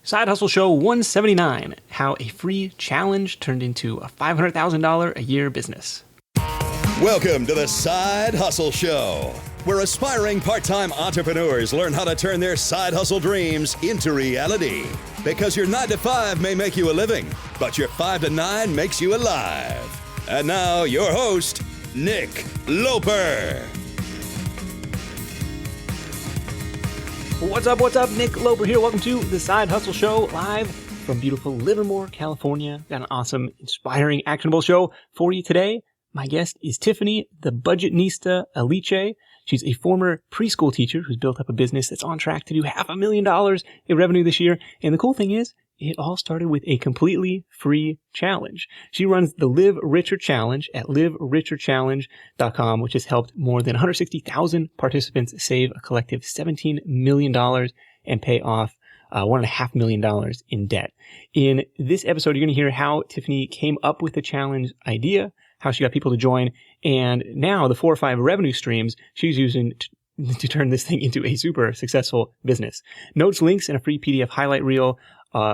Side Hustle Show 179, how a free challenge turned into a $500,000 a year business. Welcome to the Side Hustle Show, where aspiring part-time entrepreneurs learn how to turn their side hustle dreams into reality. Because your 9 to 5 may make you a living, but your 5 to 9 makes you alive. And now, your host, Nick Loper. What's up? Nick Loper here. Welcome to the Side Hustle Show, live from beautiful Livermore, California. Got an awesome, inspiring, actionable show for you today. My guest is Tiffany, the Budgetnista Aliche. She's a former preschool teacher who's built up a business that's on track to do $500,000 in revenue this year. And the cool thing is, it all started with a completely free challenge. She runs the Live Richer Challenge at livericherchallenge.com, which has helped more than 160,000 participants save a collective $17 million and pay off $1.5 million in debt. In this episode, you're going to hear how Tiffany came up with the challenge idea, how she got people to join, and now the 4 or 5 revenue streams she's using to turn this thing into a super successful business. Notes, links, and a free PDF highlight reel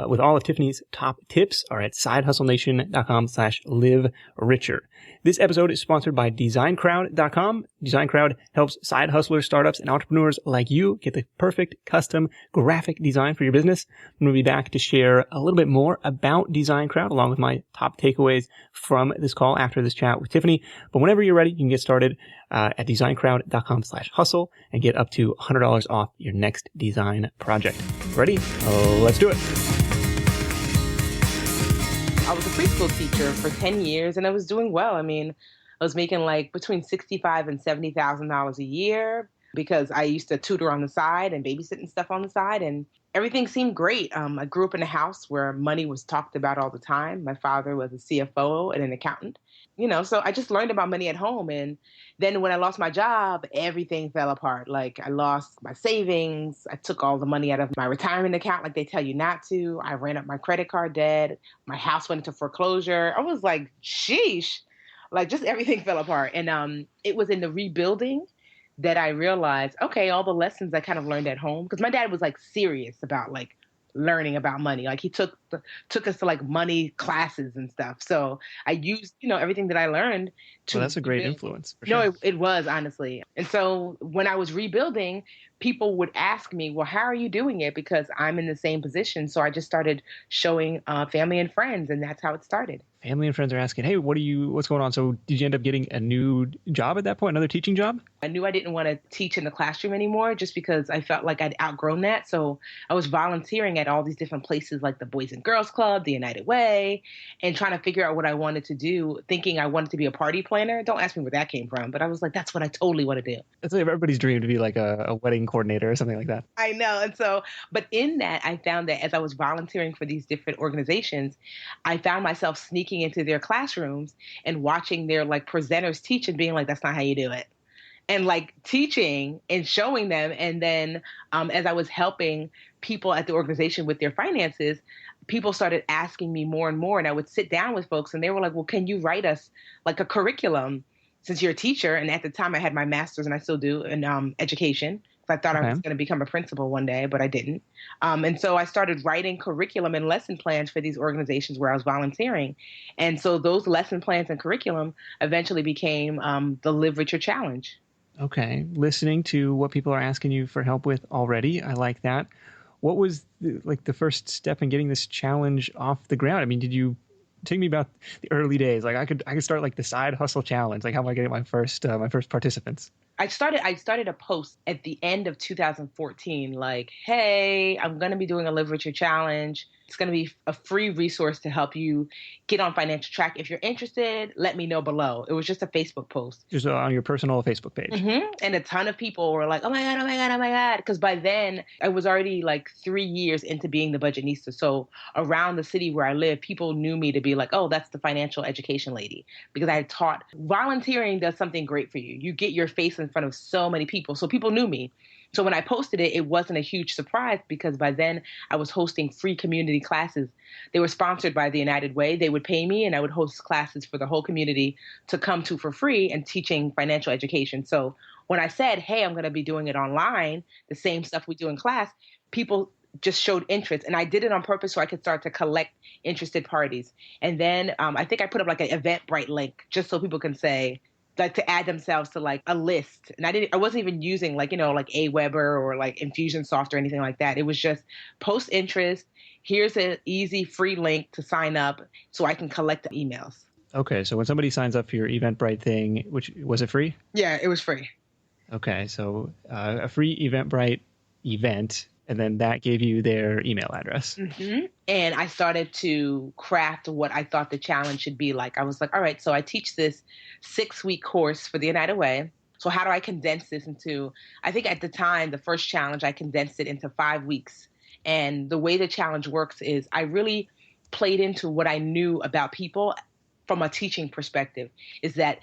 with all of Tiffany's top tips are at sidehustlenation.com/livericher. This episode is sponsored by designcrowd.com. DesignCrowd helps side hustlers, startups, and entrepreneurs like you get the perfect custom graphic design for your business. I'm going to be back to share a little bit more about DesignCrowd along with my top takeaways from this call after this chat with Tiffany. But whenever you're ready, you can get started at designcrowd.com/hustle and get up to $100 off your next design project. Ready? Let's do it. I was a preschool teacher for 10 years and I was doing well. I mean, I was making like between $65,000 and $70,000 a year because I used to tutor on the side and babysit and stuff on the side, and everything seemed great. I grew up in a house where money was talked about all the time. My father was a CFO and an accountant, so I just learned about money at home. And then when I lost my job, everything fell apart. Like I lost my savings. I took all the money out of my retirement account like they tell you not to. I ran up my credit card debt. My house went into foreclosure. I was like, sheesh, like just everything fell apart. And it was in the rebuilding that I realized, okay, all the lessons I kind of learned at home, because my dad was like serious about like learning about money. Like he took us to like money classes and stuff. So I used, everything that I learned to. Well, that's a great influence. For sure. No, it was, honestly. And so when I was rebuilding, people would ask me, well, how are you doing it? Because I'm in the same position. So I just started showing family and friends, and that's how it started. Family and friends are asking, hey, what's going on? So did you end up getting a new job at that point, another teaching job? I knew I didn't want to teach in the classroom anymore just because I felt like I'd outgrown that. So I was volunteering at all these different places like the Boys and Girls Club, the United Way, and trying to figure out what I wanted to do, thinking I wanted to be a party planner. Don't ask me where that came from, but I was like, that's what I totally want to do. That's like everybody's dream, to be like a wedding coordinator or something like that. I know. And so, but in that, I found that as I was volunteering for these different organizations, I found myself sneaking into their classrooms and watching their like presenters teach and being like, that's not how you do it. And like teaching and showing them. And then as I was helping people at the organization with their finances, people started asking me more and more. And I would sit down with folks and they were like, well, can you write us like a curriculum since you're a teacher? And at the time I had my master's, and I still do, in education. I thought I was going to become a principal one day, but I didn't. And so I started writing curriculum and lesson plans for these organizations where I was volunteering. And so those lesson plans and curriculum eventually became the Live Richer Challenge. Okay. Listening to what people are asking you for help with already. I like that. What was the first step in getting this challenge off the ground? I mean, did you take me about the early days? Like I could start like the Side Hustle Challenge. Like how am I getting my first participants? I started a post at the end of 2014, like, hey, I'm going to be doing a Live Richer Challenge. It's going to be a free resource to help you get on financial track. If you're interested, let me know below. It was just a Facebook post. Just on your personal Facebook page. Mm-hmm. And a ton of people were like, oh my God, oh my God, oh my God. Because by then I was already like 3 years into being the Budgetnista. So around the city where I live, people knew me to be like, oh, that's the financial education lady. Because I had taught. Volunteering does something great for you. You get your face in front of so many people. So people knew me. So when I posted it, it wasn't a huge surprise because by then I was hosting free community classes. They were sponsored by the United Way. They would pay me and I would host classes for the whole community to come to for free and teaching financial education. So when I said, hey, I'm going to be doing it online, the same stuff we do in class, people just showed interest. And I did it on purpose so I could start to collect interested parties. And then I think I put up like an Eventbrite link just so people can say, like, to add themselves to like a list. And I wasn't even using like, like Aweber or like Infusionsoft or anything like that. It was just post interest. Here's an easy free link to sign up so I can collect the emails. Okay. So when somebody signs up for your Eventbrite thing, which was it free? Yeah, it was free. Okay. So a free Eventbrite event, and then that gave you their email address. Mm-hmm. And I started to craft what I thought the challenge should be like. I was like, all right, so I teach this 6-week course for the United Way. So how do I condense this into, I think at the time, the first challenge, I condensed it into 5 weeks. And the way the challenge works is I really played into what I knew about people from a teaching perspective, is that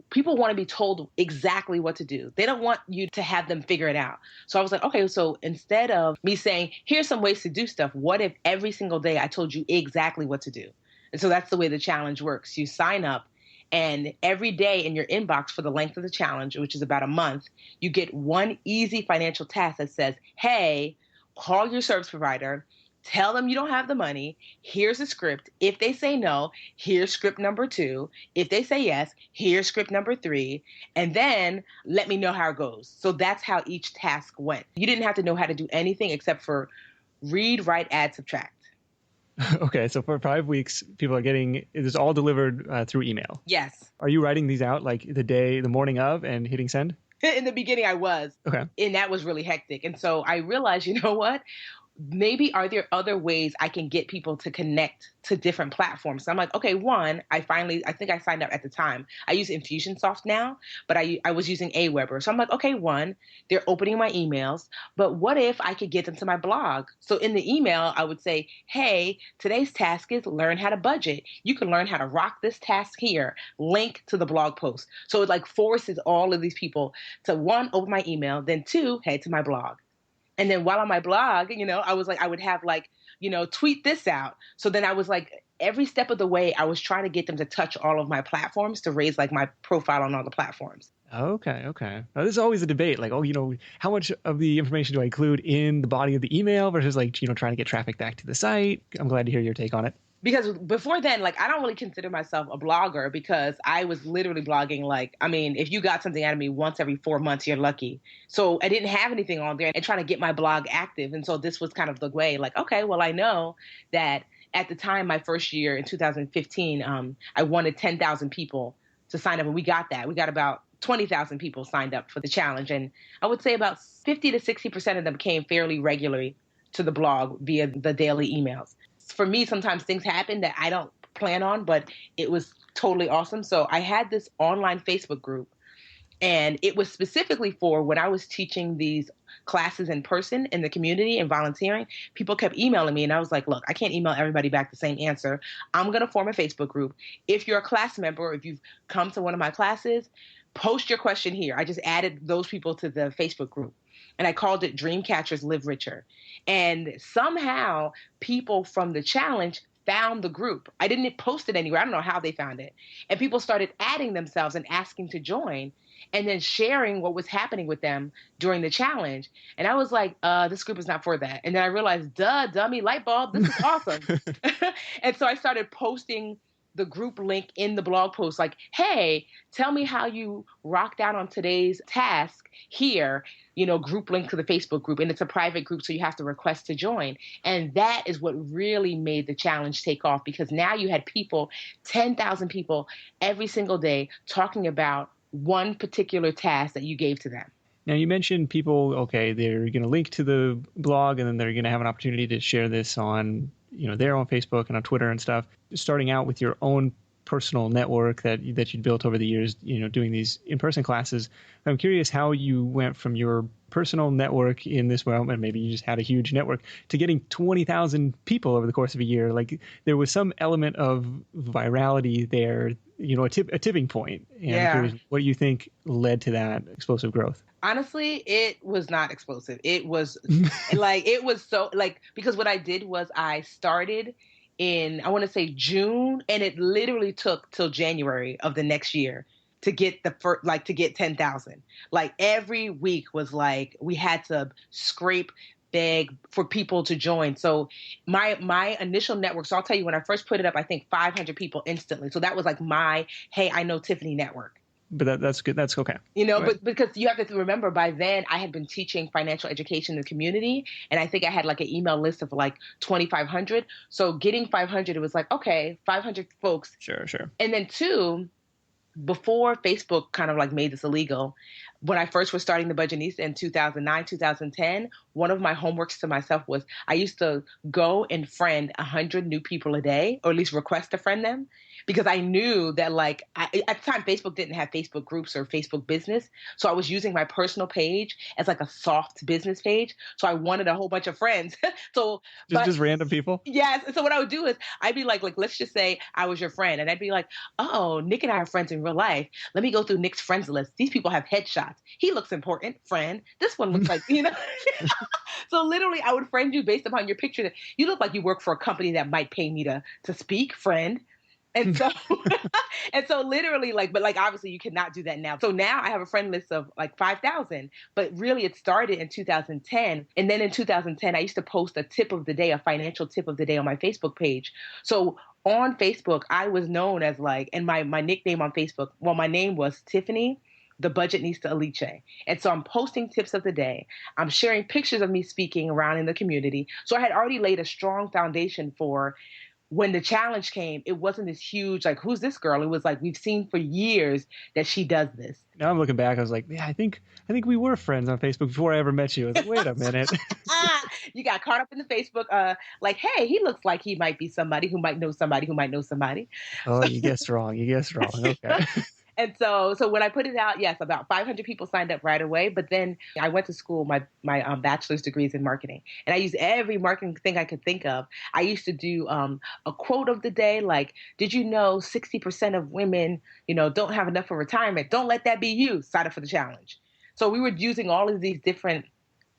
people want to be told exactly what to do. They don't want you to have them figure it out. So I was like, okay, so instead of me saying, here's some ways to do stuff, what if every single day I told you exactly what to do? And so that's the way the challenge works. You sign up, and every day in your inbox for the length of the challenge, which is about a month, you get one easy financial task that says, hey, call your service provider, tell them you don't have the money. Here's a script. If they say no, here's script number 2. If they say yes, here's script number 3. And then let me know how it goes. So that's how each task went. You didn't have to know how to do anything except for read, write, add, subtract. Okay. So for 5 weeks, people are getting this all delivered through email. Yes. Are you writing these out like the morning of and hitting send? In the beginning, I was. Okay. And that was really hectic. And so I realized, you know what? Maybe are there other ways I can get people to connect to different platforms? So I'm like, okay, one, I think I signed up at the time. I use Infusionsoft now, but I was using Aweber. So I'm like, okay, one, they're opening my emails, but what if I could get them to my blog? So in the email, I would say, hey, today's task is learn how to budget. You can learn how to rock this task here. Link to the blog post. So it like forces all of these people to, one, open my email, then 2, head to my blog. And then while on my blog, I was like, I would have like, tweet this out. So then I was like, every step of the way, I was trying to get them to touch all of my platforms to raise like my profile on all the platforms. Okay. Now, this is always a debate, like, how much of the information do I include in the body of the email versus like, trying to get traffic back to the site? I'm glad to hear your take on it. Because before then, like, I don't really consider myself a blogger because I was literally blogging. Like, I mean, if you got something out of me once every 4 months, you're lucky. So I didn't have anything on there and trying to get my blog active. And so this was kind of the way, like, okay, well, I know that at the time, my first year in 2015, I wanted 10,000 people to sign up. And we got that. We got about 20,000 people signed up for the challenge. And I would say about 50 to 60% of them came fairly regularly to the blog via the daily emails. For me, sometimes things happen that I don't plan on, but it was totally awesome. So I had this online Facebook group, and it was specifically for when I was teaching these classes in person in the community and volunteering. People kept emailing me, and I was like, look, I can't email everybody back the same answer. I'm going to form a Facebook group. If you're a class member, or if you've come to one of my classes, post your question here. I just added those people to the Facebook group. And I called it Dreamcatchers Live Richer. And somehow people from the challenge found the group. I didn't post it anywhere. I don't know how they found it. And people started adding themselves and asking to join and then sharing what was happening with them during the challenge. And I was like, this group is not for that. And then I realized, dummy, light bulb, this is awesome. And so I started posting the group link in the blog post, like, hey, tell me how you rocked out on today's task here, group link to the Facebook group. And it's a private group, so you have to request to join. And that is what really made the challenge take off, because now you had people, 10,000 people every single day talking about one particular task that you gave to them. Now, you mentioned people, okay, they're going to link to the blog and then they're going to have an opportunity to share this on, their own Facebook and on Twitter and stuff. Starting out with your own personal network that you'd built over the years, doing these in-person classes. I'm curious how you went from your personal network in this realm, and maybe you just had a huge network, to getting 20,000 people over the course of a year. Like, there was some element of virality there, a tipping point. And yeah. I'm curious, what do you think led to that explosive growth? Honestly, it was not explosive. It was because what I did was I started in, I want to say June, and it literally took till January of the next year to get to get 10,000. Like, every week was like, we had to scrape beg for people to join. So my initial network, so I'll tell you, when I first put it up, I think 500 people instantly. So that was like my, hey, I know Tiffany network. But that's good. That's okay. But because you have to remember, by then I had been teaching financial education in the community. And I think I had like an email list of like 2,500. So getting 500, it was like, okay, 500 folks. Sure. And then two, before Facebook kind of like made this illegal, when I first was starting the Budgetnista in 2009, 2010, one of my homeworks to myself was I used to go and friend 100 new people a day, or at least request to friend them, because I knew that at the time Facebook didn't have Facebook groups or Facebook business. So I was using my personal page as like a soft business page. So I wanted a whole bunch of friends. Just random people? Yes. So what I would do is I'd be like, let's just say I was your friend. And I'd be like, oh, Nick and I are friends in real life. Let me go through Nick's friends list. These people have headshots. He looks important, friend. This one looks like, So literally I would friend you based upon your picture. That you look like you work for a company that might pay me to speak, friend. And so, literally but obviously you cannot do that now. So now I have a friend list of like 5,000, but really it started in 2010. And then in 2010, I used to post a tip of the day, a financial tip of the day on my Facebook page. So on Facebook, I was known as and my nickname on Facebook, well, my name was Tiffany, the Budgetnista Aliche. And so I'm posting tips of the day. I'm sharing pictures of me speaking around in the community. So I had already laid a strong foundation for when the challenge came. It wasn't this huge, who's this girl? It was like, we've seen for years that she does this. Now I'm looking back, I was like, yeah, I think we were friends on Facebook before I ever met you. I was like, wait a minute. You got caught up in the Facebook, hey, he looks like he might be somebody who might know somebody who might know somebody. Oh, you guessed wrong. Okay. And so when I put it out, yes, about 500 people signed up right away. But then I went to school, my bachelor's degree is in marketing. And I used every marketing thing I could think of. I used to do a quote of the day, like, did you know 60% of women, don't have enough for retirement? Don't let that be you. Sign up for the challenge. So we were using all of these different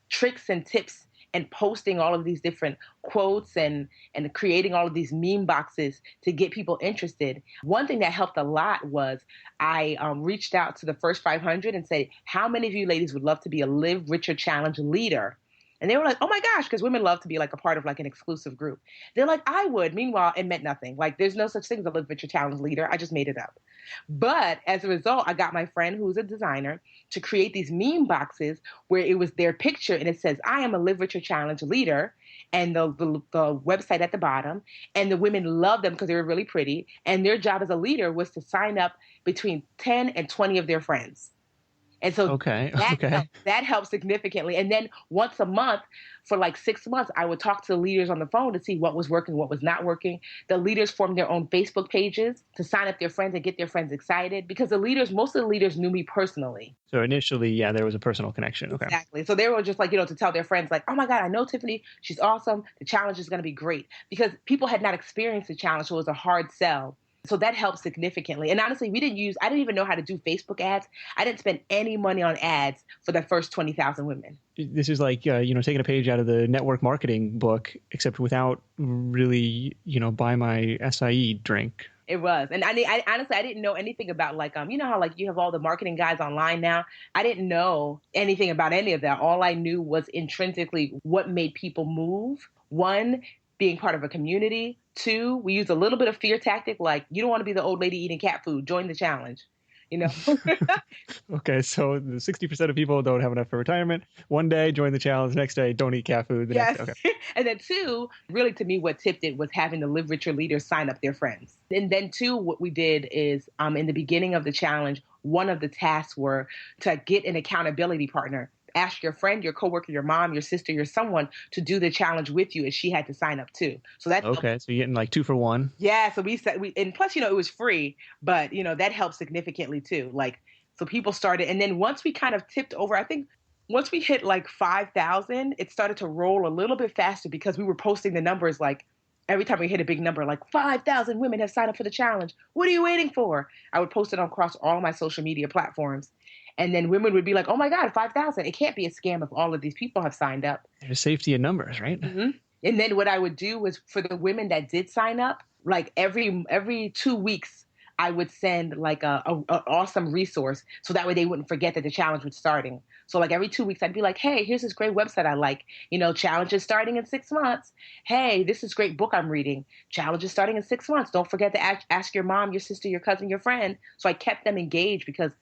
tricks and tips and posting all of these different quotes and creating all of these meme boxes to get people interested. One thing that helped a lot was I reached out to the first 500 and said, how many of you ladies would love to be a Live Richer Challenge leader? And they were like, oh my gosh, because women love to be like a part of like an exclusive group. They're like, I would. Meanwhile, it meant nothing. Like, there's no such thing as a Live Richer Challenge leader. I just made it up. But as a result, I got my friend who's a designer to create these meme boxes where it was their picture and it says, I am a Live Richer Challenge leader, and the website at the bottom. And the women loved them because they were really pretty. And their job as a leader was to sign up between 10 and 20 of their friends. And so that helped significantly. And then once a month for like 6 months, I would talk to the leaders on the phone to see what was working, what was not working. The leaders formed their own Facebook pages to sign up their friends and get their friends excited, because most of the leaders knew me personally. So initially, there was a personal connection. Okay. Exactly. So they were just like, to tell their friends like, oh my God, I know Tiffany. She's awesome. The challenge is going to be great, because people had not experienced the challenge. So it was a hard sell. So that helped significantly. And honestly, I didn't even know how to do Facebook ads. I didn't spend any money on ads for the first 20,000 women. This is like, taking a page out of the network marketing book, except without really, buy my acai drink. It was. And I honestly, I didn't know anything about how you have all the marketing guys online now. I didn't know anything about any of that. All I knew was intrinsically what made people move. One, being part of a community. Two, we use a little bit of fear tactic, like, you don't want to be the old lady eating cat food. Join the challenge. Okay, so the 60% of people don't have enough for retirement. One day, join the challenge. Next day, don't eat cat food. Yes. Next day, okay. And then two, really to me, what tipped it was having the Live Richer leaders sign up their friends. And then two, what we did is in the beginning of the challenge, one of the tasks were to get an accountability partner. Ask your friend, your coworker, your mom, your sister, your someone to do the challenge with you, and she had to sign up too. So that's okay. So you're getting like 2 for 1. Yeah. So and plus, it was free, but that helped significantly too. So people started, and then once we kind of tipped over, I think once we hit like 5,000, it started to roll a little bit faster, because we were posting the numbers like every time we hit a big number, like 5,000 women have signed up for the challenge. What are you waiting for? I would post it across all my social media platforms. And then women would be like, oh my God, 5,000. It can't be a scam if all of these people have signed up. There's safety in numbers, right? Mm-hmm. And then what I would do was, for the women that did sign up, like every 2 weeks, I would send like a awesome resource so that way they wouldn't forget that the challenge was starting. So like every 2 weeks, I'd be like, hey, here's this great website I like. Challenge is starting in 6 months. Hey, this is great book I'm reading. Challenge is starting in 6 months. Don't forget to ask your mom, your sister, your cousin, your friend. So I kept them engaged because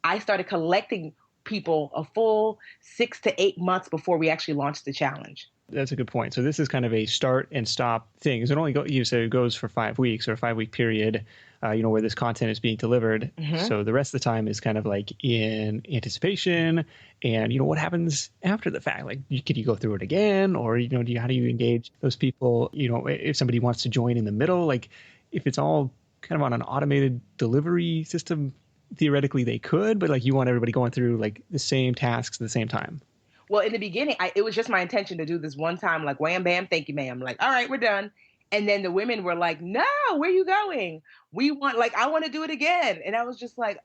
I started collecting people a full 6 to 8 months before we actually launched the challenge. That's a good point. So this is kind of a start and stop thing. It only it goes for 5 weeks or a 5-week period, where this content is being delivered. Mm-hmm. So the rest of the time is kind of like in anticipation and, what happens after the fact? Like, could you go through it again? Or, how do you engage those people? If somebody wants to join in the middle, like if it's all kind of on an automated delivery system, theoretically they could, but like you want everybody going through like the same tasks at the same time. Well, in the beginning, it was just my intention to do this one time, like, wham, bam, thank you, ma'am. Like, all right, we're done. And then the women were like, no, where are you going? I want to do it again. And I was just like,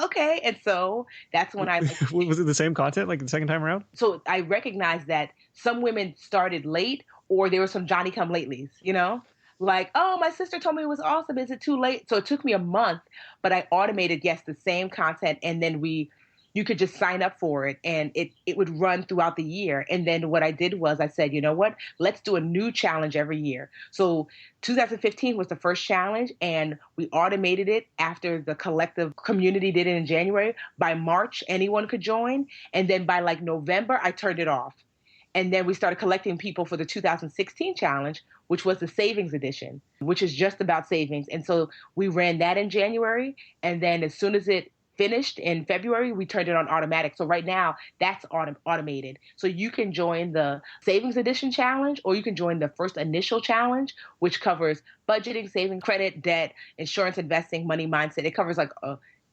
okay. And so that's when I... Was it the same content like the second time around? So I recognized that some women started late or there were some Johnny-come-latelys, Like, oh, my sister told me it was awesome. Is it too late? So it took me a month, but I automated, yes, the same content. And then you could just sign up for it and it would run throughout the year. And then what I did was I said, you know what, let's do a new challenge every year. So 2015 was the first challenge and we automated it after the collective community did it in January. By March, anyone could join. And then by like November, I turned it off. And then we started collecting people for the 2016 challenge, which was the savings edition, which is just about savings. And so we ran that in January. And then as soon as it finished in February, we turned it on automatic. So right now that's automated. So you can join the savings edition challenge or you can join the first initial challenge, which covers budgeting, saving, credit, debt, insurance, investing, money mindset. It covers like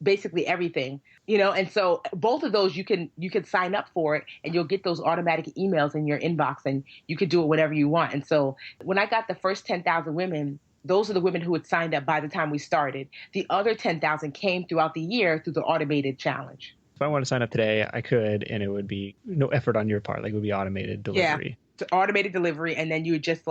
basically everything, and so both of those you can sign up for it and you'll get those automatic emails in your inbox and you could do it whenever you want. And so when I got the first 10,000 women, those are the women who had signed up by the time we started. The other 10,000 came throughout the year through the automated challenge. If I want to sign up today, I could, and it would be no effort on your part. Like it would be automated delivery. Yeah, automated delivery. And then you would just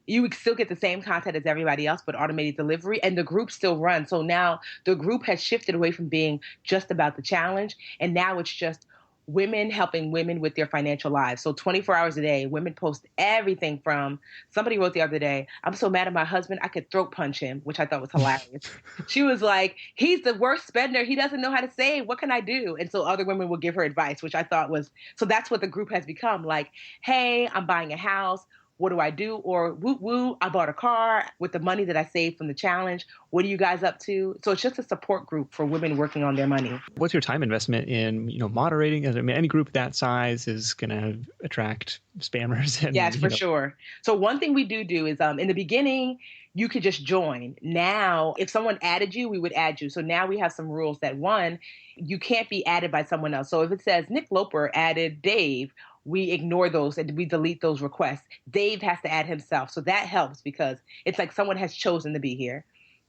you would still get the same content as everybody else, but automated delivery, and the group still runs. So now the group has shifted away from being just about the challenge, and now it's just women helping women with their financial lives. So 24 hours a day, women post everything from, somebody wrote the other day, I'm so mad at my husband, I could throat punch him, which I thought was hilarious. She was like, he's the worst spender. He doesn't know how to save. What can I do? And so other women will give her advice, which I thought was, so that's what the group has become. Like, hey, I'm buying a house. What do I do? Or woo woo, I bought a car with the money that I saved from the challenge. What are you guys up to? So it's just a support group for women working on their money. What's your time investment in, moderating? I mean, any group that size is going to attract spammers. And, yes, for sure. So one thing we do is in the beginning, you could just join. Now, if someone added you, we would add you. So now we have some rules that one, you can't be added by someone else. So if it says Nick Loper added Dave, we ignore those and we delete those requests. Dave has to add himself. So that helps because it's like someone has chosen to be here.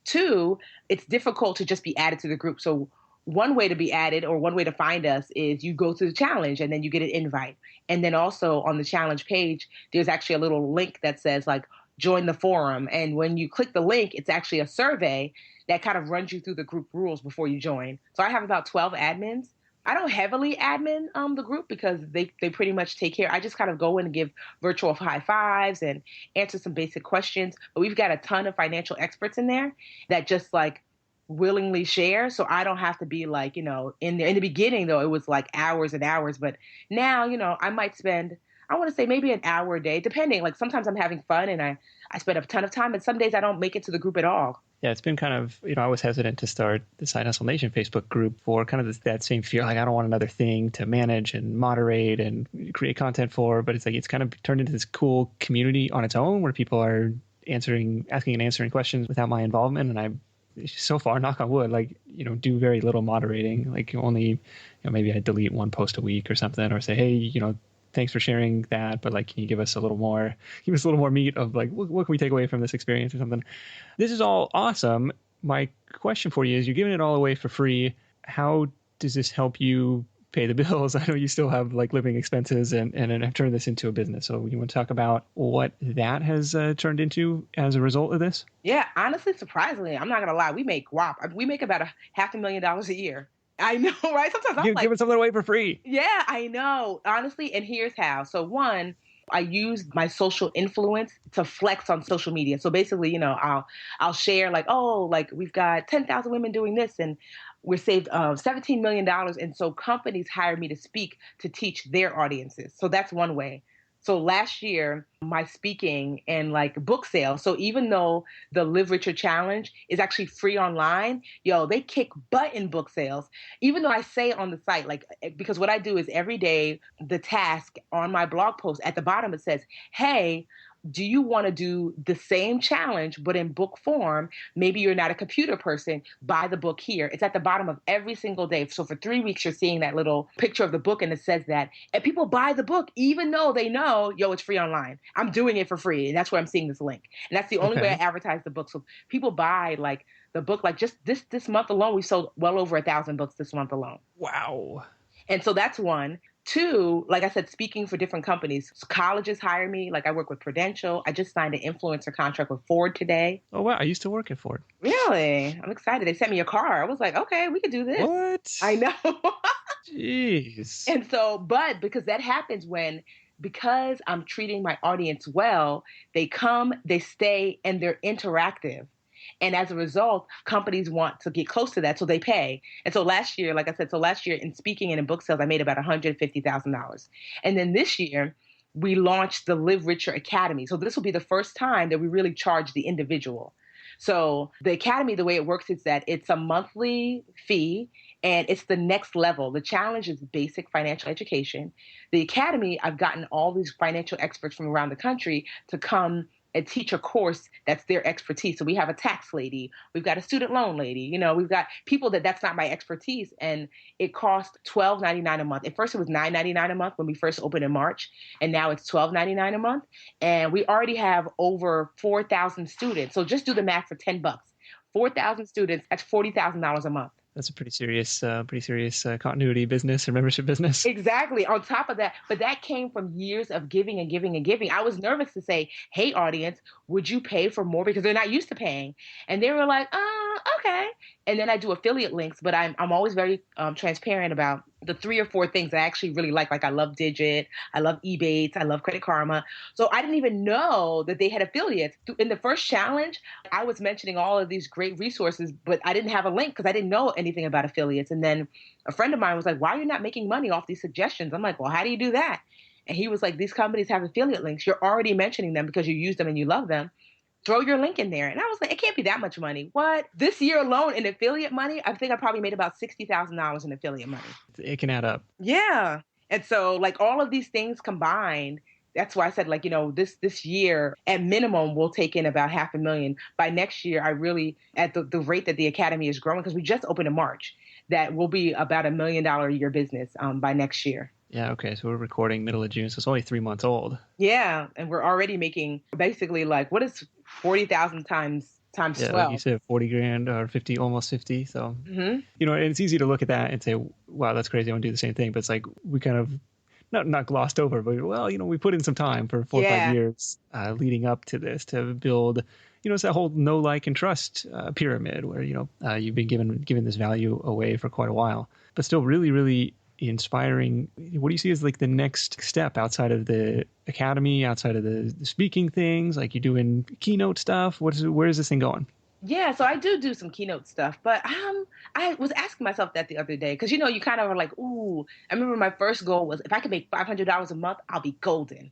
Two, it's difficult to just be added to the group. So one way to be added or one way to find us is you go to the challenge and then you get an invite. And then also on the challenge page, there's actually a little link that says like, join the forum. And when you click the link, it's actually a survey that kind of runs you through the group rules before you join. So I have about 12 admins. I don't heavily admin the group because they pretty much take care. I just kind of go in and give virtual high fives and answer some basic questions. But we've got a ton of financial experts in there that just like willingly share. So I don't have to be like, in there. In the beginning, though, it was like hours and hours. But now, I might spend, I want to say maybe an hour a day, depending. Like sometimes I'm having fun and I spend a ton of time. And some days I don't make it to the group at all. Yeah, it's been kind of, I was hesitant to start the Side Hustle Nation Facebook group for kind of that same fear. Like, I don't want another thing to manage and moderate and create content for. But it's like, it's kind of turned into this cool community on its own where people are asking and answering questions without my involvement. And I, so far, knock on wood, do very little moderating. Like only, maybe I delete one post a week or something or say, hey, thanks for sharing that, but can you give us a little more meat of what can we take away from this experience or something? This is all awesome. My question for you is, you're giving it all away for free. How does this help you pay the bills. I know you still have like living expenses and have turned this into a business. So you want to talk about what that has turned into as a result of this? Yeah, honestly, surprisingly, I'm not gonna lie, we make WAP. We make about $500,000 a year. I know, right? Sometimes I'm like, Giving something away for free. yeah, I know. Honestly, and here's how. So one, I use my social influence to flex on social media. So basically, I'll share like, oh, like we've got 10,000 women doing this, and we're saved $17 million. And so companies hire me to speak to teach their audiences. So that's one way. So last year, my speaking and like book sales. So even though the Live Richer Challenge is actually free online, they kick butt in book sales. Even though I say on the site, like, because what I do is every day, the task on my blog post at the bottom, it says, hey, do you want to do the same challenge, but in book form? Maybe you're not a computer person. Buy the book here. It's at the bottom of every single day. So for 3 weeks, you're seeing that little picture of the book and it says that. And people buy the book, even though they know, it's free online. I'm doing it for free. And that's where I'm seeing this link. And that's the only way I advertise the book. So people buy like the book, like just this month alone, we sold well over 1,000 books this month alone. Wow. And so that's one. Two, like I said, speaking for different companies. Colleges hire me. Like I work with Prudential. I just signed an influencer contract with Ford today. Oh, wow. I used to work at Ford. Really? I'm excited. They sent me a car. I was like, okay, we could do this. What? I know. Jeez. And so, but because that happens because I'm treating my audience well, they come, they stay, and they're interactive. And as a result, companies want to get close to that, so they pay. And so last year, like I said, in speaking and in book sales, I made about $150,000. And then this year, we launched the Live Richer Academy. So this will be the first time that we really charge the individual. So the Academy, the way it works is that it's a monthly fee and it's the next level. The challenge is basic financial education. The Academy, I've gotten all these financial experts from around the country to come and teach a course that's their expertise. So we have a tax lady, we've got a student loan lady, we've got people that's not my expertise. And it costs $12.99 a month. At first it was $9.99 a month when we first opened in March. And now it's $12.99 a month. And we already have over 4,000 students. So just do the math for $10. 4,000 students, that's $40,000 a month. That's a pretty serious continuity business or membership business. Exactly. On top of that, but that came from years of giving and giving and giving. I was nervous to say, hey, audience, would you pay for more? Because they're not used to paying. And they were like, okay. And then I do affiliate links, but I'm always very transparent about the 3 or 4 things I actually really like. Like I love Digit, I love Ebates, I love Credit Karma. So I didn't even know that they had affiliates. In the first challenge, I was mentioning all of these great resources, but I didn't have a link because I didn't know anything about affiliates. And then a friend of mine was like, why are you not making money off these suggestions? I'm like, well, how do you do that? And he was like, these companies have affiliate links. You're already mentioning them because you use them and you love them. Throw your link in there. And I was like, it can't be that much money. What? This year alone in affiliate money, I think I probably made about $60,000 in affiliate money. It can add up. Yeah. And so like all of these things combined, that's why I said like, this year at minimum, we'll take in about $500,000. By next year, I really, at the rate that the Academy is growing, because we just opened in March, that will be about $1 million a year business by next year. Yeah, okay. So we're recording middle of June, so it's only 3 months old. Yeah, and we're already making basically like, what is 40,000 times 12? Like you said, 40 grand or 50, almost 50. So, and it's easy to look at that and say, wow, that's crazy. I want to do the same thing. But it's like we kind of not glossed over, but we put in some time for 4 or 5 years leading up to this to build, it's that whole know, like, and trust pyramid where, you've been given this value away for quite a while, but still really, really inspiring. What do you see as like the next step outside of the Academy, outside of the speaking things? Like you're doing keynote stuff. Where is this thing going? Yeah, so I do some keynote stuff, but I was asking myself that the other day because you kind of are like, ooh. I remember my first goal was if I could make $500 a month, I'll be golden.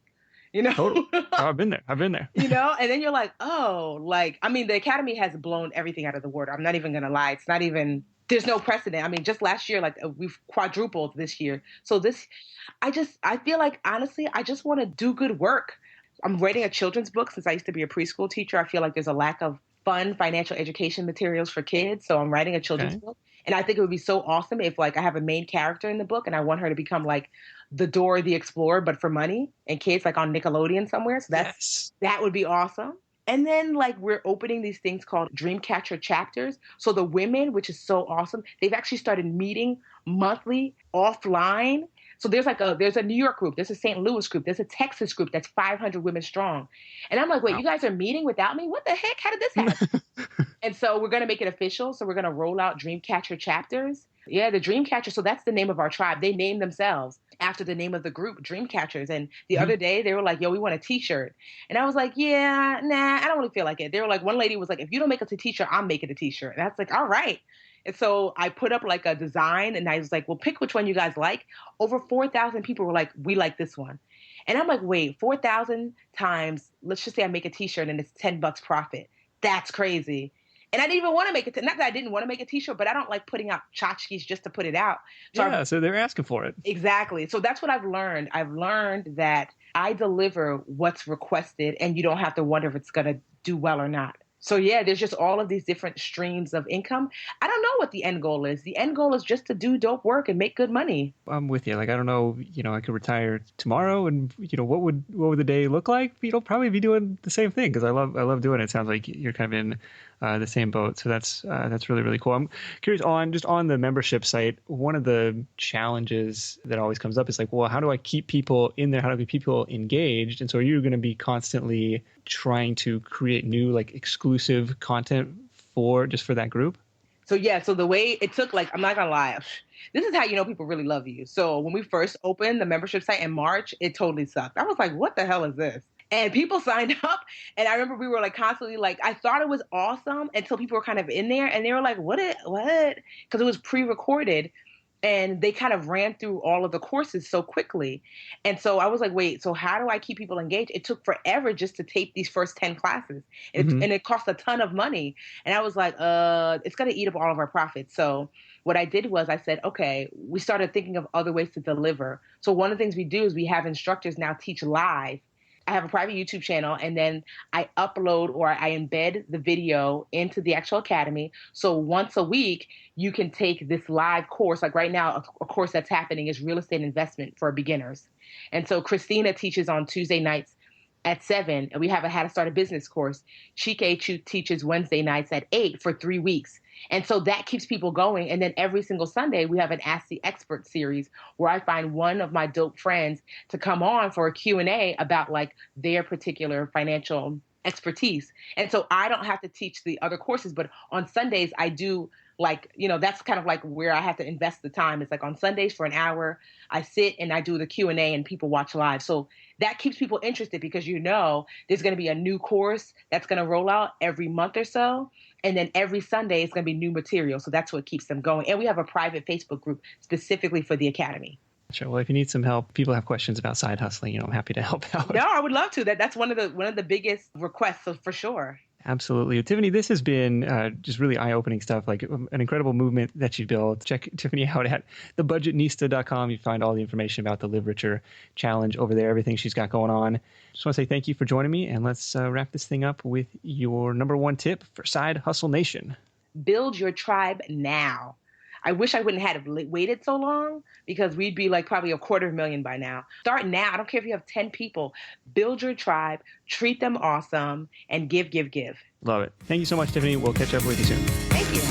Totally. I've been there. And then you're like, the Academy has blown everything out of the water. I'm not even gonna lie. It's not even. There's no precedent. I mean, just last year, like we've quadrupled this year. So I feel like, honestly, I just want to do good work. I'm writing a children's book since I used to be a preschool teacher. I feel like there's a lack of fun financial education materials for kids. So I'm writing a children's book. And I think it would be so awesome if like I have a main character in the book and I want her to become like the Dora the Explorer, but for money and kids like on Nickelodeon somewhere. So that would be awesome. And then like we're opening these things called Dreamcatcher chapters. So the women, which is so awesome, they've actually started meeting monthly offline. So there's a New York group, there's a St. Louis group, there's a Texas group that's 500 women strong. And I'm like, wait, you guys are meeting without me? What the heck? How did this happen? And so we're going to make it official. So we're going to roll out Dreamcatcher chapters. Yeah, the Dreamcatcher. So that's the name of our tribe. They named themselves after the name of the group, Dreamcatchers. And the other day they were like, yo, we want a t-shirt. And I was like, yeah, nah, I don't really feel like it. They were like, one lady was like, if you don't make us a t-shirt, I'm making a t-shirt. And I was like, all right. And so I put up like a design and I was like, well, pick which one you guys like. Over 4,000 people were like, we like this one. And I'm like, wait, 4,000 times, let's just say I make a t-shirt and it's $10 profit. That's crazy. And I didn't even want to make it. Not that I didn't want to make a t-shirt, but I don't like putting out tchotchkes just to put it out. So they're asking for it. Exactly. So that's what I've learned. I've learned that I deliver what's requested and you don't have to wonder if it's going to do well or not. So yeah, there's just all of these different streams of income. I don't know what the end goal is. The end goal is just to do dope work and make good money. I'm with you. Like, I don't know, I could retire tomorrow and, what would the day look like? Probably be doing the same thing because I love doing it. It sounds like you're kind of in the same boat. So that's really, really cool. I'm curious on the membership site, one of the challenges that always comes up is like, well, how do I keep people in there? How do I keep people engaged? And so are you going to be constantly trying to create new like exclusive content for that group? So yeah, so the way it took, like, I'm not gonna lie, this is how you know people really love you. So when we first opened the membership site in March, it totally sucked. I was like, what the hell is this? And people signed up. And I remember we were like constantly like, I thought it was awesome until people were kind of in there and they were like, what? Because it was pre-recorded. And they kind of ran through all of the courses so quickly. And so I was like, wait, so how do I keep people engaged? It took forever just to tape these first 10 classes. And it cost a ton of money. And I was like, it's going to eat up all of our profits. So what I did was I said, okay, we started thinking of other ways to deliver. So one of the things we do is we have instructors now teach live. I have a private YouTube channel and then I upload or I embed the video into the actual academy. So once a week, you can take this live course. Like right now, a course that's happening is real estate investment for beginners. And so Christina teaches on Tuesday nights at 7, and we have a How to Start a Business course. Chike teaches Wednesday nights at 8 for 3 weeks. And so that keeps people going. And then every single Sunday, we have an Ask the Expert series where I find one of my dope friends to come on for a Q&A about like their particular financial expertise. And so I don't have to teach the other courses, but on Sundays I do, like, that's kind of like where I have to invest the time. It's like on Sundays for an hour, I sit and I do the Q&A and people watch live. So that keeps people interested because there's going to be a new course that's going to roll out every month or so. And then every Sunday it's going to be new material. So that's what keeps them going. And we have a private Facebook group specifically for the Academy. Sure. Well, if you need some help, people have questions about side hustling, I'm happy to help out. No, I would love to. That's one of the biggest requests, so for sure. Absolutely. Tiffany, this has been just really eye-opening stuff, like an incredible movement that you built. Check Tiffany out at thebudgetnetista.com. You find all the information about the Live Richer Challenge over there, everything she's got going on. Just want to say thank you for joining me, and let's wrap this thing up with your number one tip for Side Hustle Nation. Build your tribe now. I wish I wouldn't have waited so long because we'd be like probably 250,000 by now. Start now. I don't care if you have 10 people. Build your tribe, treat them awesome, and give. Love it. Thank you so much, Tiffany. We'll catch up with you soon. Thank you.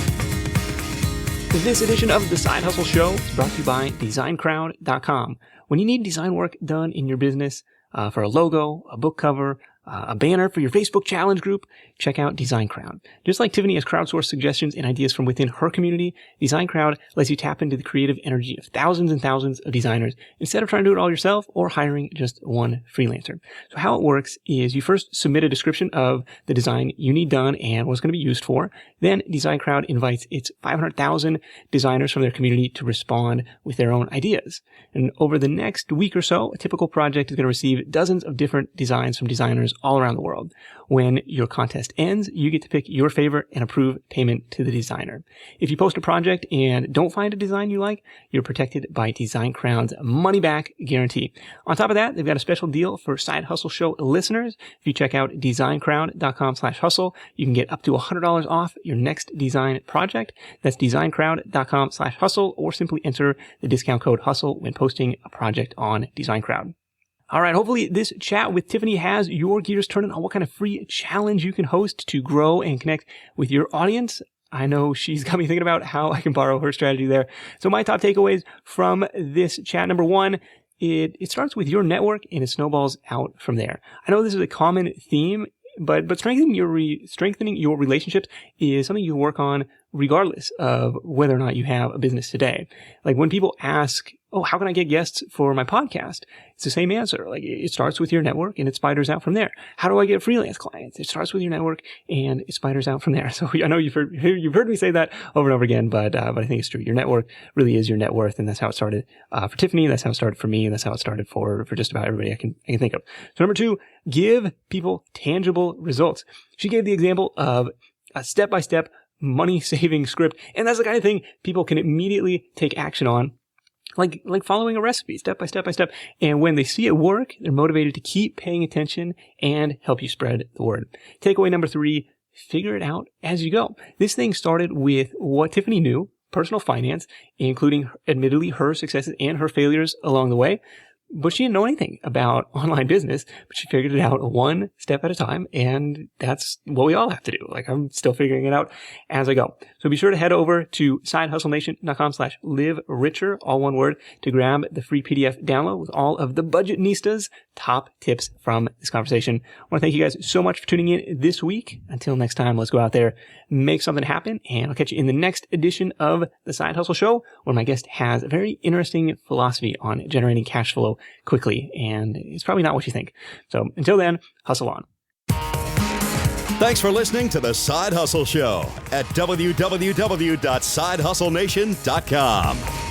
This edition of The Side Hustle Show is brought to you by designcrowd.com. When you need design work done in your business for a logo, a book cover, a banner for your Facebook challenge group, check out Design Crowd. Just like Tiffany has crowdsourced suggestions and ideas from within her community, Design Crowd lets you tap into the creative energy of thousands and thousands of designers instead of trying to do it all yourself or hiring just one freelancer. So how it works is you first submit a description of the design you need done and what it's going to be used for. Then Design Crowd invites its 500,000 designers from their community to respond with their own ideas. And over the next week or so, a typical project is going to receive dozens of different designs from designers all around the world. When your contest ends, you get to pick your favorite and approve payment to the designer. If you post a project and don't find a design you like, you're protected by Design Crowd's money back guarantee. On top of that, they've got a special deal for Side Hustle Show listeners. If you check out designcrowd.com/hustle, you can get up to $100 off your next design project. That's designcrowd.com/hustle, or simply enter the discount code HUSTLE when posting a project on Design Crowd. All right. Hopefully this chat with Tiffany has your gears turning on what kind of free challenge you can host to grow and connect with your audience. I know she's got me thinking about how I can borrow her strategy there. So my top takeaways from this chat. Number one, it starts with your network and it snowballs out from there. I know this is a common theme, but strengthening your relationships is something you work on regardless of whether or not you have a business today. Like when people ask, oh, how can I get guests for my podcast? It's the same answer. Like it starts with your network and it spiders out from there. How do I get freelance clients? It starts with your network and it spiders out from there. So I know you've heard me say that over and over again, but I think it's true. Your network really is your net worth. And that's how it started, for Tiffany. That's how it started for me. And that's how it started for just about everybody I can think of. So number two, give people tangible results. She gave the example of a step-by-step money-saving script. And that's the kind of thing people can immediately take action on. Like following a recipe step by step by step. And when they see it work, they're motivated to keep paying attention and help you spread the word. Takeaway number three, figure it out as you go. This thing started with what Tiffany knew, personal finance, including admittedly her successes and her failures along the way. But she didn't know anything about online business, but she figured it out one step at a time. And that's what we all have to do. Like I'm still figuring it out as I go. So be sure to head over to sidehustlenation.com/live-richer, all one word, to grab the free PDF download with all of the Budgetnista's top tips from this conversation. I want to thank you guys so much for tuning in this week. Until next time, let's go out there, make something happen. And I'll catch you in the next edition of the Side Hustle Show, where my guest has a very interesting philosophy on generating cash flow quickly, and it's probably not what you think. So until then, hustle on. Thanks for listening to The Side Hustle Show at www.sidehustlenation.com.